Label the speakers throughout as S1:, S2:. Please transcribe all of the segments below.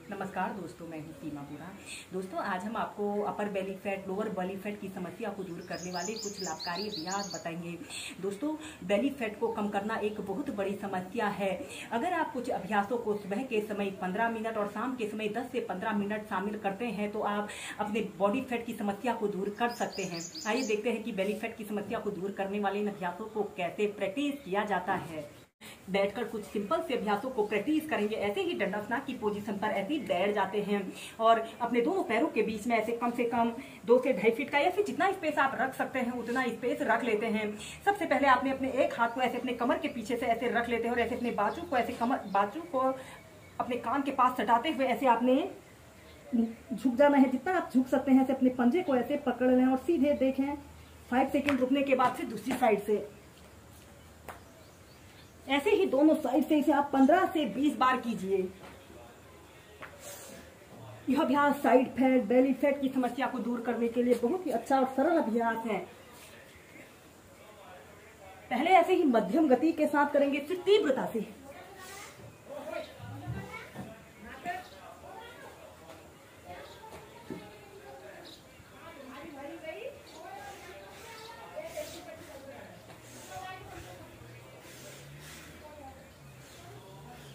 S1: नमस्कार दोस्तों, मैं हूँ सीमा बुरा। दोस्तों, आज हम आपको upper belly fat, lower belly fat की समस्या को दूर करने वाले कुछ लाभकारी अभ्यास बताएंगे। दोस्तों, बेली फैट को कम करना एक बहुत बड़ी समस्या है। अगर आप कुछ अभ्यासों को सुबह के समय 15 मिनट और शाम के समय 10 से 15 मिनट शामिल करते हैं तो आप अपने बॉडी फैट की समस्या को दूर कर सकते हैं। आइए देखते हैं कि बेली फैट की समस्या को दूर करने वाले इन अभ्यासों को कैसे प्रैक्टिस किया जाता है। बैठकर कुछ सिंपल से अभ्यासों को प्रैक्टिस करेंगे। ऐसे ही दंडासना की पोजीशन पर ऐसे ही बैठ जाते हैं और अपने दोनों पैरों के बीच में ऐसे कम से कम 2 से 2.5 फीट का या फिर जितना स्पेस आप रख सकते हैं उतना स्पेस रख लेते हैं। सबसे पहले आपने अपने एक हाथ को ऐसे अपने कमर के पीछे से ऐसे रख लेते हैं और ऐसे अपने बाजू को ऐसे बाजू को अपने कान के पास सटाते हुए ऐसे आपने झुक जाना है। जितना आप झुक सकते हैं ऐसे अपने पंजे को ऐसे पकड़ लें और सीधे देखें। 5 सेकेंड रुकने के बाद फिर दूसरी साइड से ऐसे ही दोनों साइड से इसे आप 15 से 20 बार कीजिए। यह अभ्यास साइड फैट, बेली फैट की समस्या को दूर करने के लिए बहुत ही अच्छा और सरल अभ्यास है। पहले ऐसे ही मध्यम गति के साथ करेंगे, फिर तीव्रता से।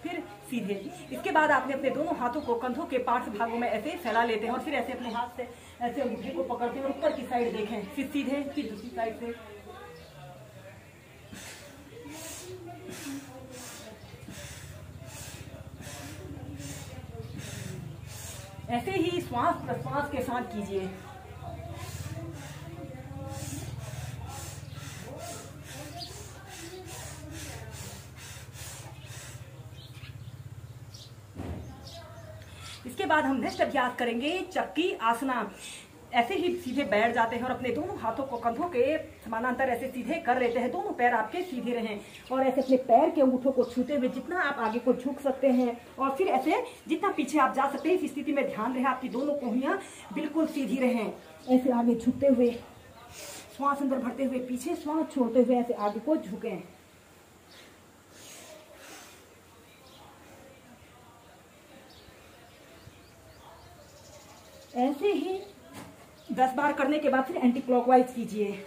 S1: फिर सीधे। इसके बाद आपने अपने दोनों हाथों को कंधों के पार्श्व भागों में ऐसे फैला लेते हैं और फिर ऐसे अपने हाथ से ऐसे अंगूठे को पकड़ते हैं और ऊपर की साइड देखें, फिर सीधे, फिर दूसरी साइड से। ऐसे ही श्वास प्रश्वास के साथ कीजिए। इसके बाद हम नेक्स्ट अभ्यास करेंगे चक्की आसना। ऐसे ही सीधे बैठ जाते हैं और अपने दोनों हाथों को कंधों के समानांतर ऐसे सीधे कर लेते हैं। दोनों पैर आपके सीधे रहें और ऐसे अपने पैर के अंगूठों को छूते हुए जितना आप आगे को झुक सकते हैं और फिर ऐसे जितना पीछे आप जा सकते हैं। इस स्थिति में ध्यान रहे आपकी दोनों कोहनियां बिल्कुल सीधी रहें। ऐसे आगे झुकते हुए, श्वास अंदर भरते हुए पीछे, श्वास छोड़ते हुए ऐसे आगे को झुकें। ऐसे ही 10 बार करने के बाद फिर एंटी क्लॉकवाइज कीजिए।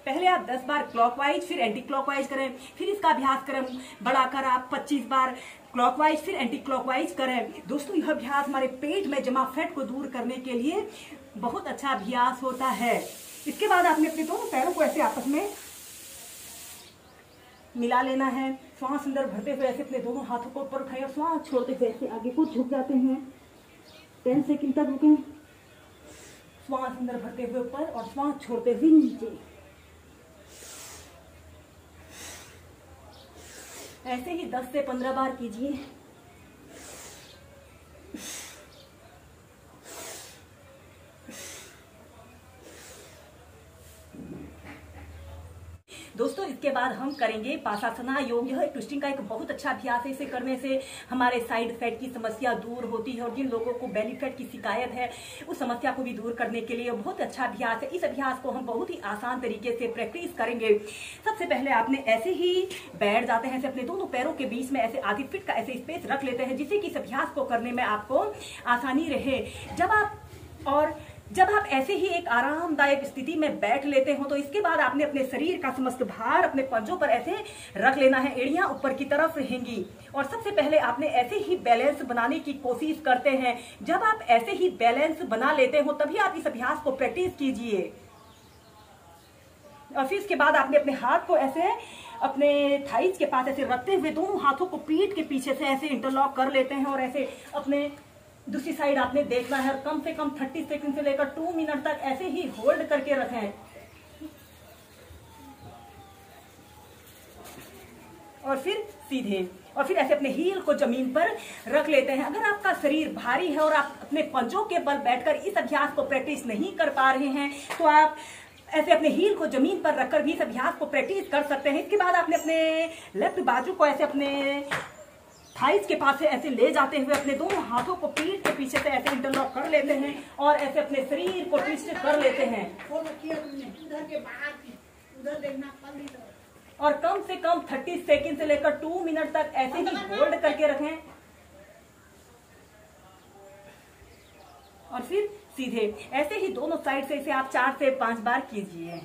S1: पहले आप 10 बार क्लॉकवाइज फिर एंटी क्लॉकवाइज करें, फिर इसका अभ्यास करें बढ़ाकर आप 25 बार क्लॉकवाइज फिर एंटी क्लॉकवाइज करें। दोस्तों, यह अभ्यास हमारे पेट में जमा फैट को दूर करने के लिए बहुत अच्छा अभ्यास होता है। इसके बाद आपने अपने दोनों पैरों को ऐसे आपस में मिला लेना है। श्वास अंदर भरते हुए ऐसे अपने दोनों हाथों को ऊपर उठाए और श्वास छोड़ते हुए ऐसे आगे को झुक जाते हैं। 10 सेकंड तक रुकें। श्वास अंदर भरते हुए ऊपर और श्वास छोड़ते हुए नीचे। ऐसे ही 10 से 15 बार कीजिए। दोस्तों, इसके बाद हम करेंगे पाशासना योग। यह ट्विस्टिंग का एक बहुत अच्छा अभ्यास है। इसे करने से हमारे साइड फैट की समस्या दूर होती है और जिन लोगों को बेली फैट की शिकायत है उस समस्या को भी दूर करने के लिए बहुत अच्छा अभ्यास है। इस अभ्यास को हम बहुत ही आसान तरीके से प्रैक्टिस करेंगे। सबसे पहले आपने ऐसे ही बैठ जाते हैं, ऐसे अपने दोनों पैरों के बीच में ऐसे आधी फीट का ऐसे स्पेस रख लेते हैं जिससे कि इस अभ्यास को करने में आपको आसानी रहे। जब आप ऐसे ही एक आरामदायक स्थिति में बैठ लेते हो तो इसके बाद आपने अपने शरीर का समस्त भार अपने पंजों पर ऐसे रख लेना है। एड़ियां ऊपर की तरफ रहेंगी और सबसे पहले आपने ऐसे ही बैलेंस बनाने की कोशिश करते हैं। जब आप ऐसे ही बैलेंस बना लेते हो तभी आप इस अभ्यास को प्रैक्टिस कीजिए। और फिर इसके बाद आपने अपने हाथ को ऐसे अपने थाइज के पास ऐसे रखते हुए दोनों हाथों को पीठ के पीछे से ऐसे इंटरलॉक कर लेते हैं और ऐसे अपने दूसरी साइड आपने देखना है और कम से कम 30 सेकंड से लेकर 2 मिनट तक ऐसे ही होल्ड करके रखें और फिर सीधे। और फिर ऐसे अपने हील को जमीन पर रख लेते हैं। अगर आपका शरीर भारी है और आप अपने पंजों के बल बैठकर इस अभ्यास को प्रैक्टिस नहीं कर पा रहे हैं तो आप ऐसे अपने हील को जमीन पर रखकर भी इस अभ्यास को प्रैक्टिस कर सकते हैं। इसके बाद आपने अपने लेफ्ट बाजू को ऐसे अपने थाइस के पास से ऐसे ले जाते हुए अपने दोनों हाथों को पीठ के पीछे से ऐसे इंटरलॉक कर लेते हैं और ऐसे अपने शरीर को ट्विस्ट कर लेते हैं और कम से कम 30 सेकंड से लेकर 2 मिनट तक ऐसे ही होल्ड करके रखें और फिर सीधे ऐसे ही दोनों साइड से इसे आप 4 से 5 बार कीजिए।